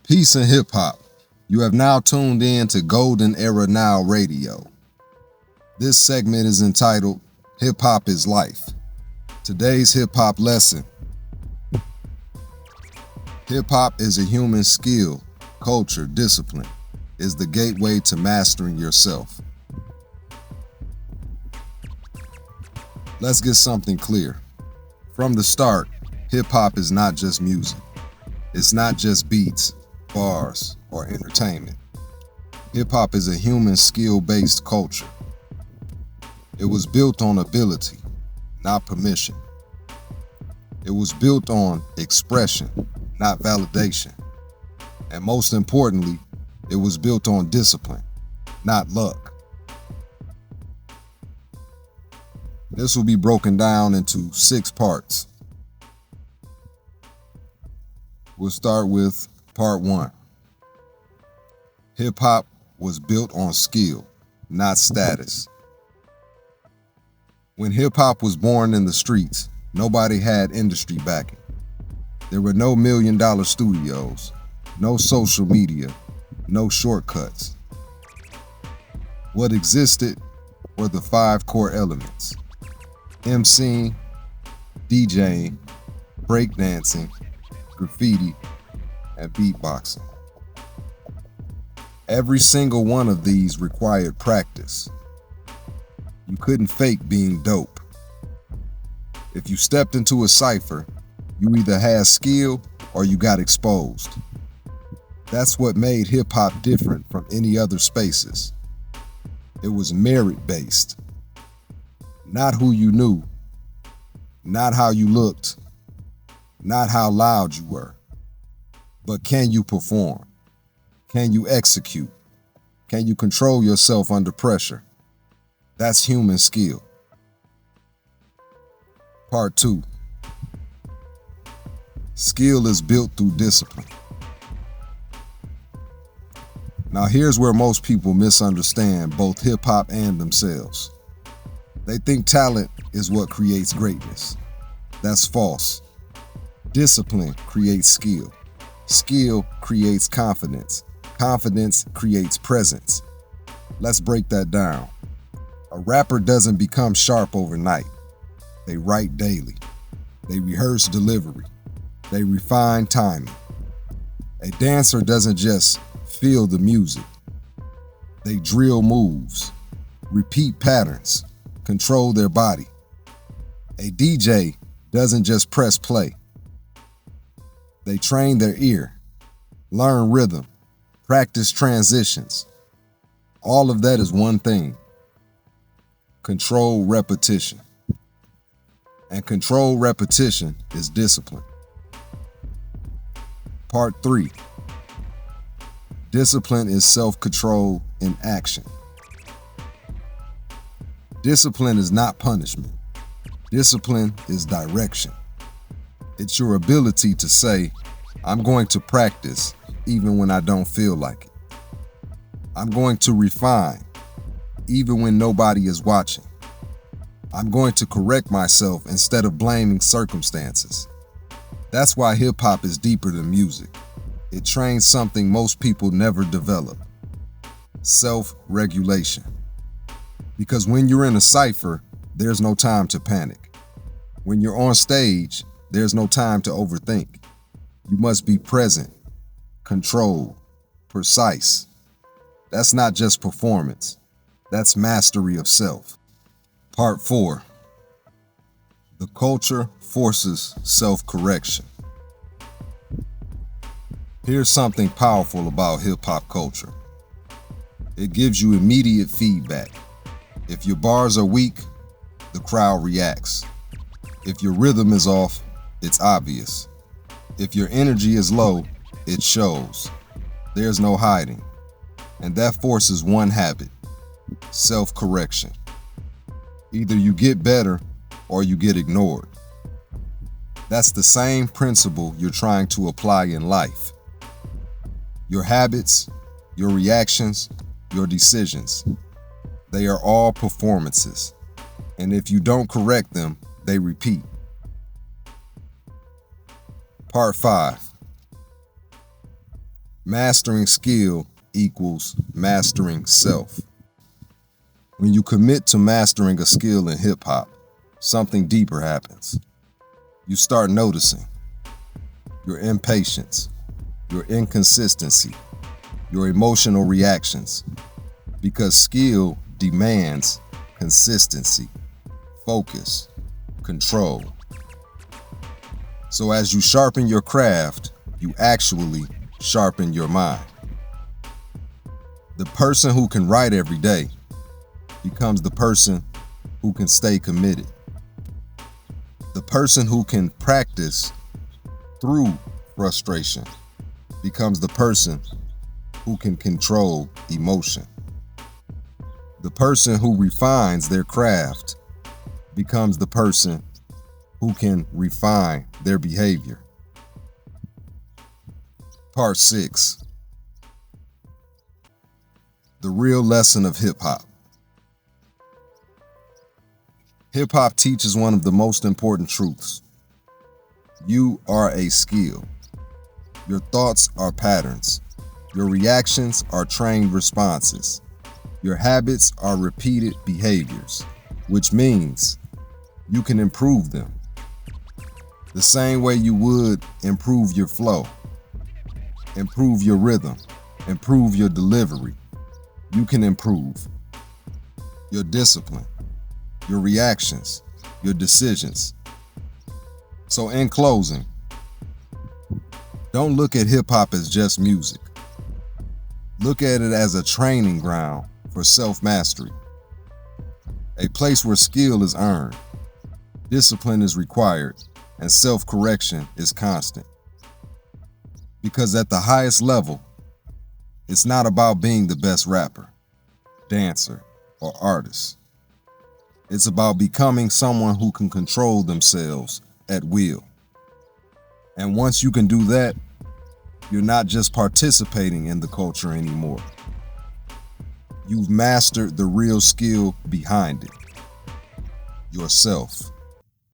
Peace and hip hop. You have now tuned in to Golden Era Now Radio. This segment is entitled Hip Hop is Life. Today's hip hop lesson. Hip hop is a human skill, culture, discipline, is the gateway to mastering yourself. Let's get something clear. From the start, hip hop is not just music. It's not just beats, bars, or entertainment. Hip hop is a human skill-based culture. It was built on ability, not permission. It was built on expression, not validation. And most importantly, it was built on discipline, not luck. This will be broken down into 6 parts. We'll start with part 1. Hip hop was built on skill, not status. When hip hop was born in the streets, nobody had industry backing. There were no $1 million studios, no social media, no shortcuts. What existed were the 5 core elements: MCing, DJing, breakdancing, graffiti, and beatboxing. Every single one of these required practice. You couldn't fake being dope. If you stepped into a cypher, you either had skill or you got exposed. That's what made hip hop different from any other spaces. It was merit-based. Not who you knew, not how you looked, not how loud you were, but can you perform? Can you execute? Can you control yourself under pressure? That's human skill. Part 2. Skill is built through discipline. Now here's where most people misunderstand both hip hop and themselves. They think talent is what creates greatness. That's false. Discipline creates skill. Skill creates confidence. Confidence creates presence. Let's break that down. A rapper doesn't become sharp overnight. They write daily. They rehearse delivery. They refine timing. A dancer doesn't just feel the music. They drill moves, repeat patterns, control their body. A DJ doesn't just press play. They train their ear, learn rhythm, practice transitions. All of that is one thing: controlled repetition. And controlled repetition is discipline. Part 3. Discipline is self-control in action. Discipline is not punishment. Discipline is direction. It's your ability to say, I'm going to practice even when I don't feel like it. I'm going to refine even when nobody is watching. I'm going to correct myself instead of blaming circumstances. That's why hip hop is deeper than music. It trains something most people never develop: self-regulation. Because when you're in a cypher, there's no time to panic. When you're on stage, there's no time to overthink. You must be present, controlled, precise. That's not just performance. That's mastery of self. Part 4. The culture forces self-correction. Here's something powerful about hip-hop culture. It gives you immediate feedback. If your bars are weak, the crowd reacts. If your rhythm is off, it's obvious. If your energy is low, it shows. There's no hiding. And that forces one habit: self-correction. Either you get better or you get ignored. That's the same principle you're trying to apply in life. Your habits, your reactions, your decisions, they are all performances. And if you don't correct them, they repeat. Part 5. Mastering skill equals mastering self. When you commit to mastering a skill in hip hop, something deeper happens. You start noticing your impatience, your inconsistency, your emotional reactions, because skill demands consistency, focus, control. So as you sharpen your craft, you actually sharpen your mind. The person who can write every day becomes the person who can stay committed. The person who can practice through frustration becomes the person who can control emotion. The person who refines their craft becomes the person who can refine their behavior. Part 6. The real lesson of hip hop. Hip hop teaches one of the most important truths. You are a skill. Your thoughts are patterns. Your reactions are trained responses. Your habits are repeated behaviors, which means you can improve them. The same way you would improve your flow, improve your rhythm, improve your delivery. You can improve your discipline, your reactions, your decisions. So in closing, don't look at hip hop as just music. Look at it as a training ground for self-mastery, a place where skill is earned, discipline is required, and self-correction is constant. Because at the highest level, it's not about being the best rapper, dancer, or artist. It's about becoming someone who can control themselves at will. And once you can do that, you're not just participating in the culture anymore. You've mastered the real skill behind it, yourself.